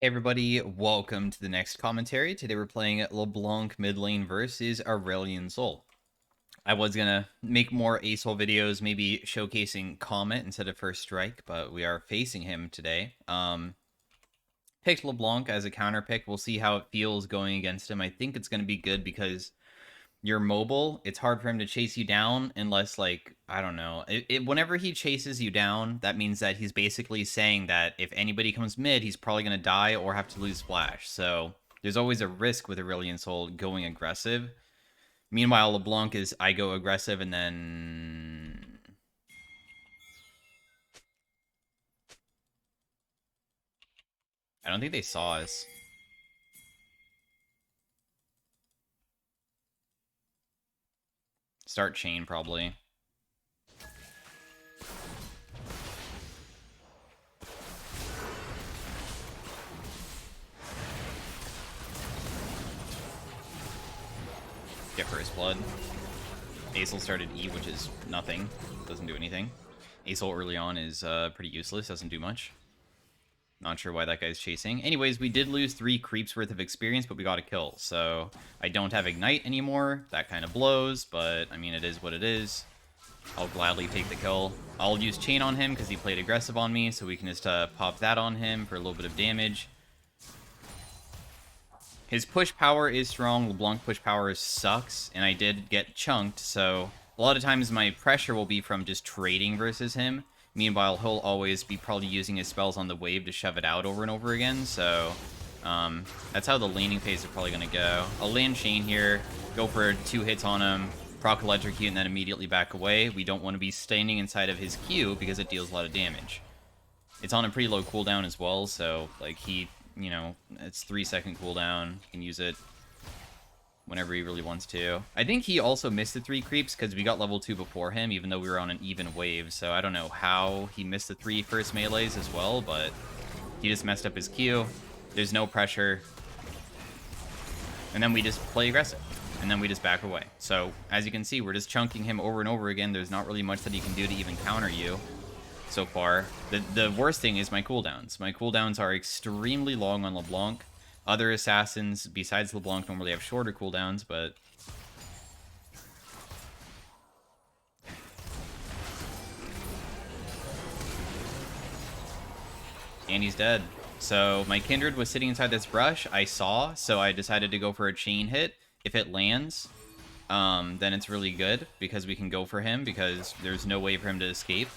Hey everybody, welcome to the next commentary. Today we're playing LeBlanc mid lane versus Aurelion Sol. I was gonna make more ASOL videos, maybe showcasing Comet instead of First Strike, but we are facing him today. Picked LeBlanc as a counter pick. We'll see how it feels going against him. I think it's gonna be good because you're mobile. It's hard for him to chase you down unless, like, I don't know. Whenever he chases you down, that means that he's basically saying that if anybody comes mid, he's probably going to die or have to lose splash. So there's always a risk with Aurelion Sol going aggressive. Meanwhile, LeBlanc is I go aggressive and then... I don't think they saw us. Start chain, probably. Get first blood. Aesol started E, which is nothing. Doesn't do anything. Aesol early on is pretty useless. Doesn't do much. Not sure why that guy's chasing. Anyways, we did lose 3 creeps worth of experience, but we got a kill. So I don't have Ignite anymore. That kind of blows, but I mean, it is what it is. I'll gladly take the kill. I'll use Chain on him because he played aggressive on me, so we can just pop that on him for a little bit of damage. His push power is strong. LeBlanc push power sucks, and I did get chunked, so a lot of times my pressure will be from just trading versus him. Meanwhile, he'll always be probably using his spells on the wave to shove it out over and over again, so that's how the laning phase is probably going to go. I'll land Chain here, go for 2 hits on him, proc Electrocute, and then immediately back away. We don't want to be standing inside of his Q because it deals a lot of damage. It's on a pretty low cooldown as well, so like you know, it's 3-second cooldown. You can use it whenever he really wants to. I think he also missed the 3 creeps because we got level 2 before him, even though we were on an even wave. So I don't know how he missed the 3 first melees as well, but he just messed up his Q. There's no pressure. And then we just play aggressive. And then we just back away. So as you can see, we're just chunking him over and over again. There's not really much that he can do to even counter you so far. The worst thing is my cooldowns. My cooldowns are extremely long on LeBlanc. Other assassins, besides LeBlanc, normally have shorter cooldowns, but... And he's dead. So my Kindred was sitting inside this brush, I saw, so I decided to go for a chain hit. If it lands, then it's really good, because we can go for him, because there's no way for him to escape.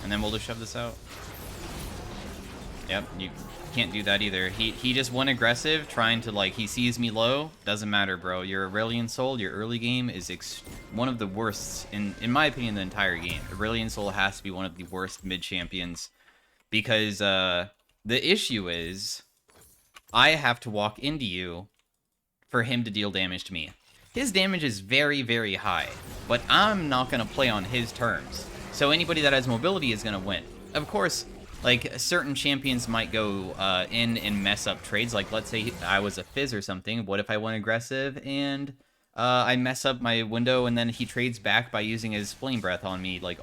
And then we'll just shove this out. Yep, you can't do that either. He just went aggressive, trying to, like, he sees me low. Doesn't matter, bro. Your Aurelion Sol, your early game is one of the worst, in my opinion, the entire game. Aurelion Sol has to be one of the worst mid-champions. Because, the issue is, I have to walk into you for him to deal damage to me. His damage is very, very high, but I'm not going to play on his terms. So anybody that has mobility is going to win. Of course, like, certain champions might go in and mess up trades. Like, let's say I was a Fizz or something. What if I went aggressive and I mess up my window and then he trades back by using his Flame Breath on me, like,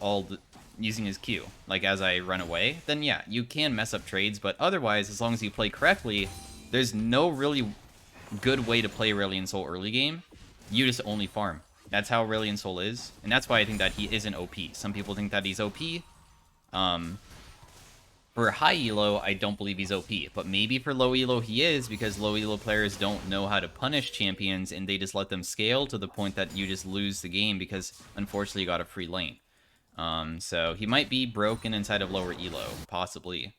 using his Q, like, as I run away? Then, yeah, you can mess up trades, but otherwise, as long as you play correctly, there's no really good way to play Aurelion Sol early game. You just only farm. That's how Aurelion Sol is, and that's why I think that he isn't OP. Some people think that he's OP. For high elo, I don't believe he's OP, but maybe for low elo he is, because low elo players don't know how to punish champions, and they just let them scale to the point that you just lose the game because, unfortunately, you got a free lane. So he might be broken inside of lower elo, possibly.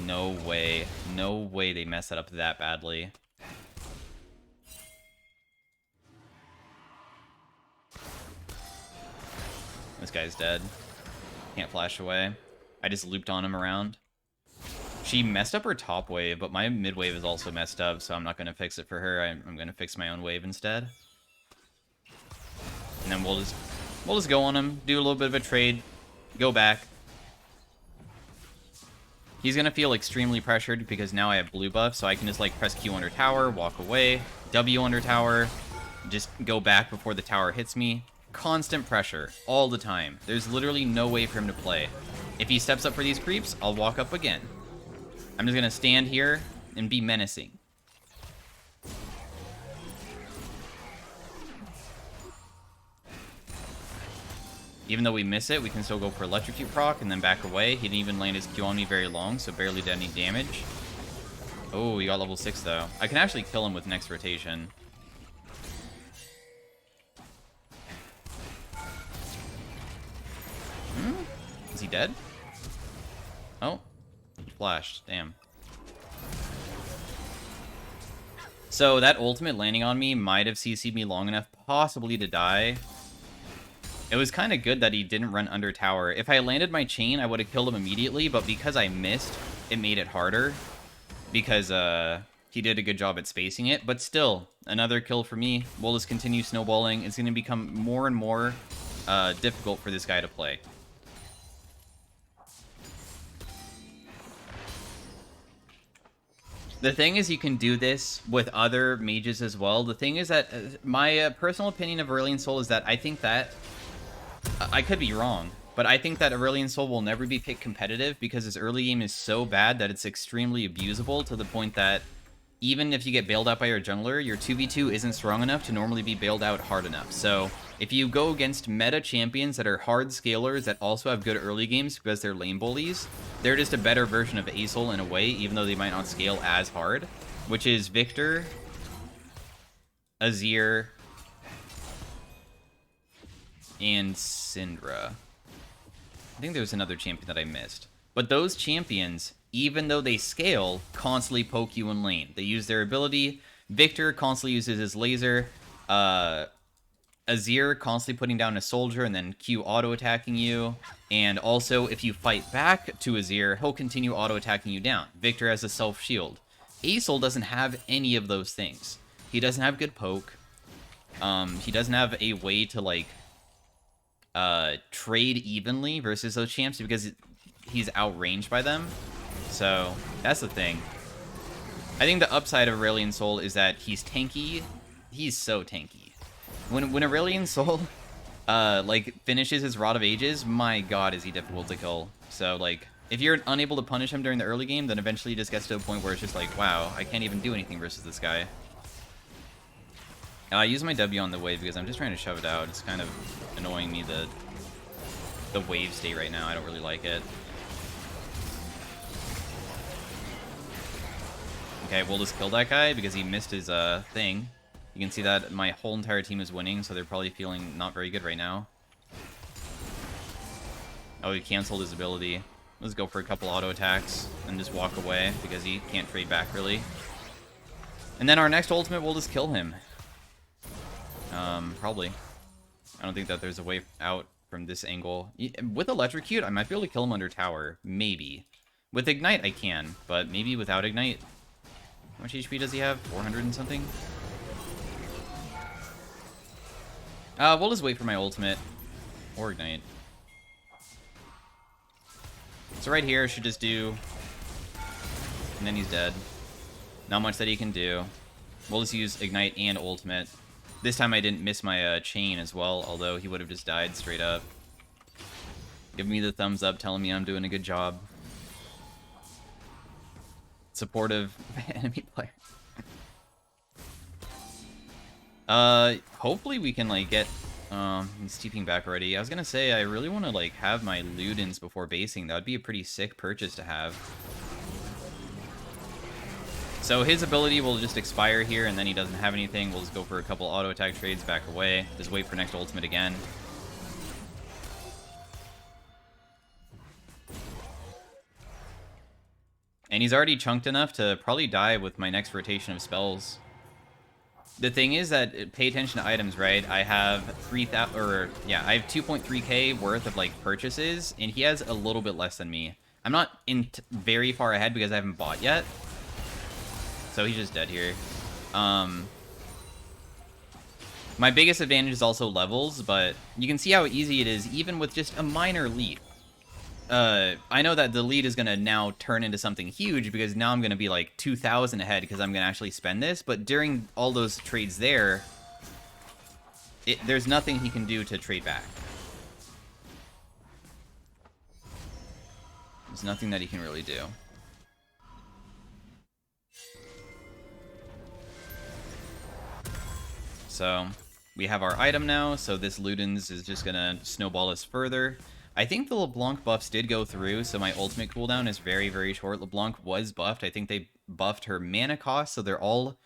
No way. No way they messed that up that badly. This guy's dead. Can't flash away. I just looped on him around. She messed up her top wave, but my mid wave is also messed up, so I'm not going to fix it for her. I'm going to fix my own wave instead. And then we'll just go on him, do a little bit of a trade, go back. He's going to feel extremely pressured because now I have blue buff, so I can just, like, press Q under tower, walk away, W under tower, just go back before the tower hits me. constant pressure all the time. There's literally no way for him to play. If he steps up for these creeps, I'll walk up again. I'm just gonna stand here and be menacing. Even though we miss it, we can still go for Electrocute proc and then back away. He didn't even land his Q on me very long, so barely did any damage. Oh, he got level 6 though. I can actually kill him with next rotation. Is he dead? Oh, he flashed. Damn. So that ultimate landing on me might have CC'd me long enough possibly to die. It was kind of good that he didn't run under tower. If I landed my chain, I would have killed him immediately, but because I missed, it made it harder. Because he did a good job at spacing it. But still, another kill for me. We'll just continue snowballing. It's going to become more and more difficult for this guy to play. The thing is, you can do this with other mages as well. The thing is that my personal opinion of Aurelion Sol is that I think that I could be wrong, but I think that Aurelion Sol will never be picked competitive because his early game is so bad that it's extremely abusable to the point that even if you get bailed out by your jungler, your 2v2 isn't strong enough to normally be bailed out hard enough. So if you go against meta champions that are hard scalers that also have good early games because they're lane bullies, they're just a better version of Asol in a way, even though they might not scale as hard, which is Victor, Azir, and Syndra. I think there was another champion that I missed. But those champions, even though they scale, constantly poke you in lane. They use their ability. Victor constantly uses his laser. Azir constantly putting down a soldier and then Q auto-attacking you. And also, if you fight back to Azir, he'll continue auto-attacking you down. Victor has a self-shield. Asol doesn't have any of those things. He doesn't have good poke. He doesn't have a way to, like, trade evenly versus those champs because he's outranged by them. So that's the thing. I think the upside of Aurelion Sol is that he's tanky. He's so tanky. When Aurelion Sol like finishes his Rod of Ages, my god, is he difficult to kill. So like if you're unable to punish him during the early game, then eventually he just gets to a point where it's just like, wow, I can't even do anything versus this guy. I use my W on the wave because I'm just trying to shove it out. It's kind of annoying me, the wave state right now. I don't really like it. Okay, we'll just kill that guy because he missed his thing. You can see that my whole entire team is winning, so they're probably feeling not very good right now. Oh, he canceled his ability. Let's go for a couple auto attacks and just walk away because he can't trade back really. And then our next ultimate, we'll just kill him. Probably. I don't think that there's a way out from this angle. With Electrocute, I might be able to kill him under tower. Maybe. With Ignite, I can, but maybe without Ignite. How much HP does he have? 400 and something? We'll just wait for my ultimate. Or Ignite. So right here, should just do... And then he's dead. Not much that he can do. We'll just use Ignite and ultimate. This time I didn't miss my chain as well, although he would have just died straight up. Give me the thumbs up telling me I'm doing a good job. Supportive enemy player. Hopefully we can, like, get... he's steeping back already. I was gonna say, I really want to, like, have my Ludens before basing. That would be a pretty sick purchase to have. So his ability will just expire here, and then he doesn't have anything. We'll just go for a couple auto attack trades, back away. Just wait for next ultimate again. And he's already chunked enough to probably die with my next rotation of spells. The thing is that, pay attention to items, right? I have 3,000, or yeah, I have 2.3k worth of like purchases, and he has a little bit less than me. I'm not very far ahead because I haven't bought yet. So he's just dead here. My biggest advantage is also levels, but you can see how easy it is, even with just a minor lead. I know that the lead is going to now turn into something huge, because now I'm going to be like 2,000 ahead, because I'm going to actually spend this, but during all those trades there, there's nothing he can do to trade back. There's nothing that he can really do. So, we have our item now, so this Ludens is just gonna snowball us further. I think the LeBlanc buffs did go through, so my ultimate cooldown is very, very short. LeBlanc was buffed. I think they buffed her mana cost, so they're all...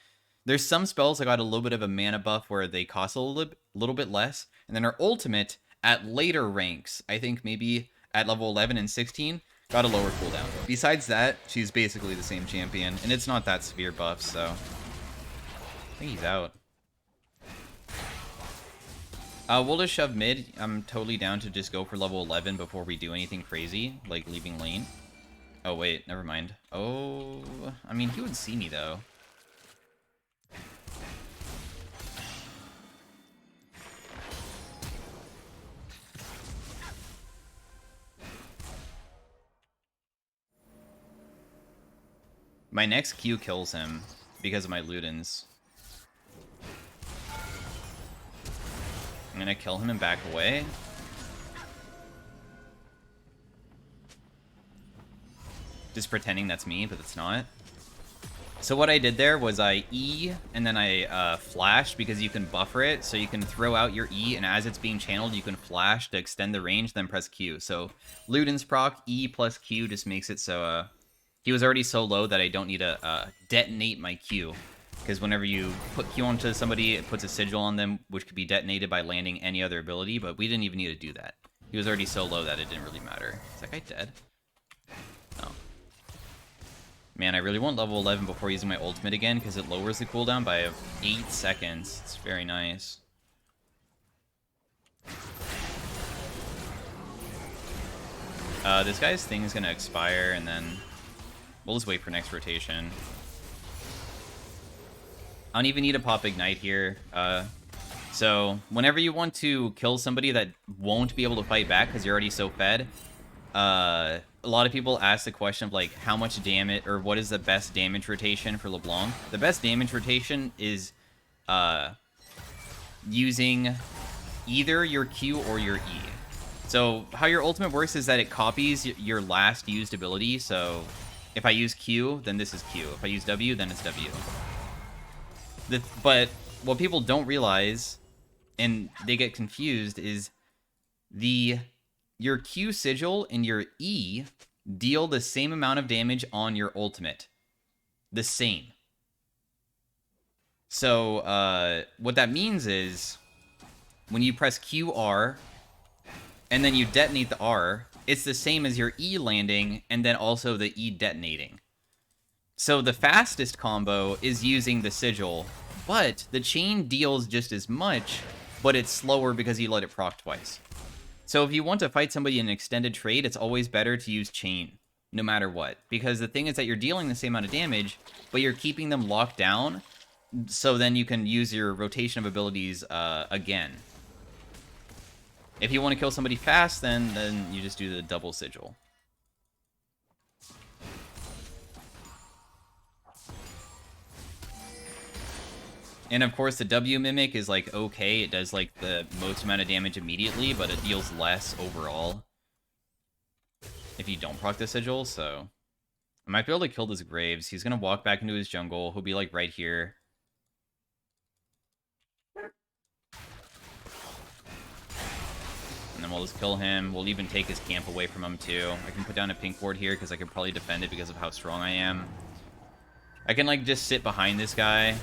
There's some spells that got a little bit of a mana buff where they cost a little bit less, and then her ultimate at later ranks, I think maybe at level 11 and 16, got a lower cooldown. Besides that, she's basically the same champion, and it's not that severe buff, so... I think he's out. We'll just shove mid. I'm totally down to just go for level 11 before we do anything crazy, like leaving lane. Oh, wait, never mind. Oh, I mean, he would see me, though. My next Q kills him because of my Ludens. I'm gonna kill him and back away. Just pretending that's me, but it's not. So what I did there was I E, and then I flashed because you can buffer it. So you can throw out your E, and as it's being channeled, you can flash to extend the range, then press Q. So Ludens proc, E plus Q just makes it so... he was already so low that I don't need to detonate my Q. Because whenever you put Q onto somebody, it puts a sigil on them, which could be detonated by landing any other ability, but we didn't even need to do that. He was already so low that it didn't really matter. Is that guy dead? No. Man, I really want level 11 before using my ultimate again, because it lowers the cooldown by 8 seconds. It's very nice. This guy's thing is going to expire, and then we'll just wait for next rotation. I don't even need to pop Ignite here. So whenever you want to kill somebody that won't be able to fight back because you're already so fed, a lot of people ask the question of, like, how much damage, or what is the best damage rotation for LeBlanc? The best damage rotation is using either your Q or your E. So how your ultimate works is that it copies your last used ability. So if I use Q, then this is Q. If I use W, then it's W. But what people don't realize, and they get confused, is your Q sigil and your E deal the same amount of damage on your ultimate. The same. So what that means is when you press QR and then you detonate the R, it's the same as your E landing and then also the E detonating. So the fastest combo is using the sigil, but the chain deals just as much, but it's slower because you let it proc twice. So if you want to fight somebody in an extended trade, it's always better to use chain, no matter what. Because the thing is that you're dealing the same amount of damage, but you're keeping them locked down, so then you can use your rotation of abilities again. If you want to kill somebody fast, then you just do the double sigil. And of course, the W Mimic is, like, okay. It does, like, the most amount of damage immediately, but it deals less overall if you don't proc the sigil, so... I might be able to kill this Graves. He's gonna walk back into his jungle. He'll be, like, right here. And then we'll just kill him. We'll even take his camp away from him, too. I can put down a pink ward here, because I can probably defend it because of how strong I am. I can, like, just sit behind this guy.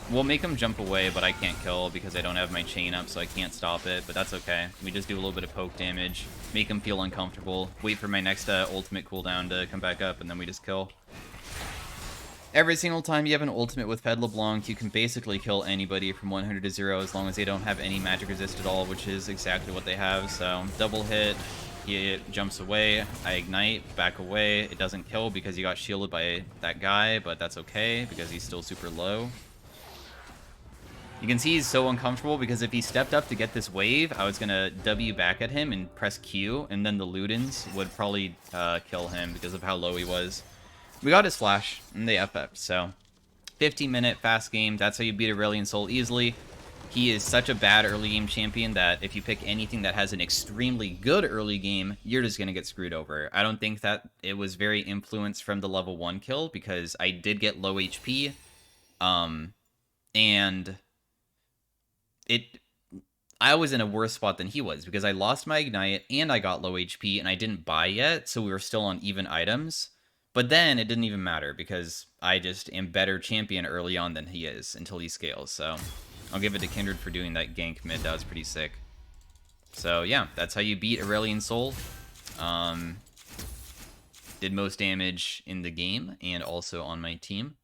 We'll make him jump away, but I can't kill because I don't have my chain up, so I can't stop it, but that's okay. We just do a little bit of poke damage, make him feel uncomfortable, wait for my next ultimate cooldown to come back up, and then we just kill. Every single time you have an ultimate with Fed LeBlanc, you can basically kill anybody from 100 to 0 as long as they don't have any magic resist at all, which is exactly what they have. So, double hit, he jumps away, I ignite, back away. It doesn't kill because you got shielded by that guy, but that's okay because he's still super low. You can see he's so uncomfortable because if he stepped up to get this wave, I was going to W back at him and press Q, and then the Ludens would probably kill him because of how low he was. We got his flash, and they FF, so 15-minute fast game. That's how you beat Aurelion Soul easily. He is such a bad early game champion that if you pick anything that has an extremely good early game, you're just going to get screwed over. I don't think that it was very influenced from the level 1 kill, because I did get low HP, and I was in a worse spot than he was, because I lost my Ignite and I got low HP and I didn't buy yet, so we were still on even items. But then it didn't even matter, because I just am better champion early on than he is until he scales. So I'll give it to Kindred for doing that gank mid. That was pretty sick. So yeah, that's how you beat Aurelion Sol. Did most damage in the game and also on my team.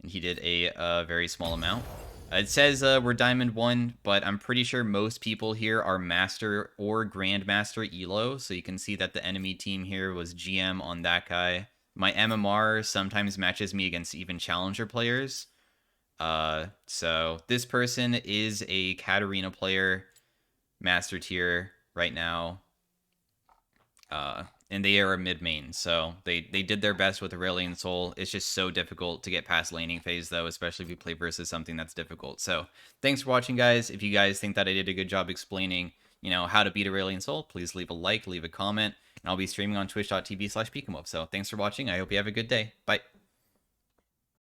And he did a very small amount. It says we're Diamond 1, but I'm pretty sure most people here are Master or Grandmaster Elo, so you can see that the enemy team here was GM on that guy. My MMR sometimes matches me against even Challenger players. So this person is a Katarina player, Master tier right now. And they are a mid-main, so they did their best with Aurelion Sol. It's just so difficult to get past laning phase, though, especially if you play versus something that's difficult. So thanks for watching, guys. If you guys think that I did a good job explaining, how to beat Aurelion Sol, please leave a like, leave a comment, and I'll be streaming on twitch.tv/peekemwolf. So thanks for watching. I hope you have a good day. Bye.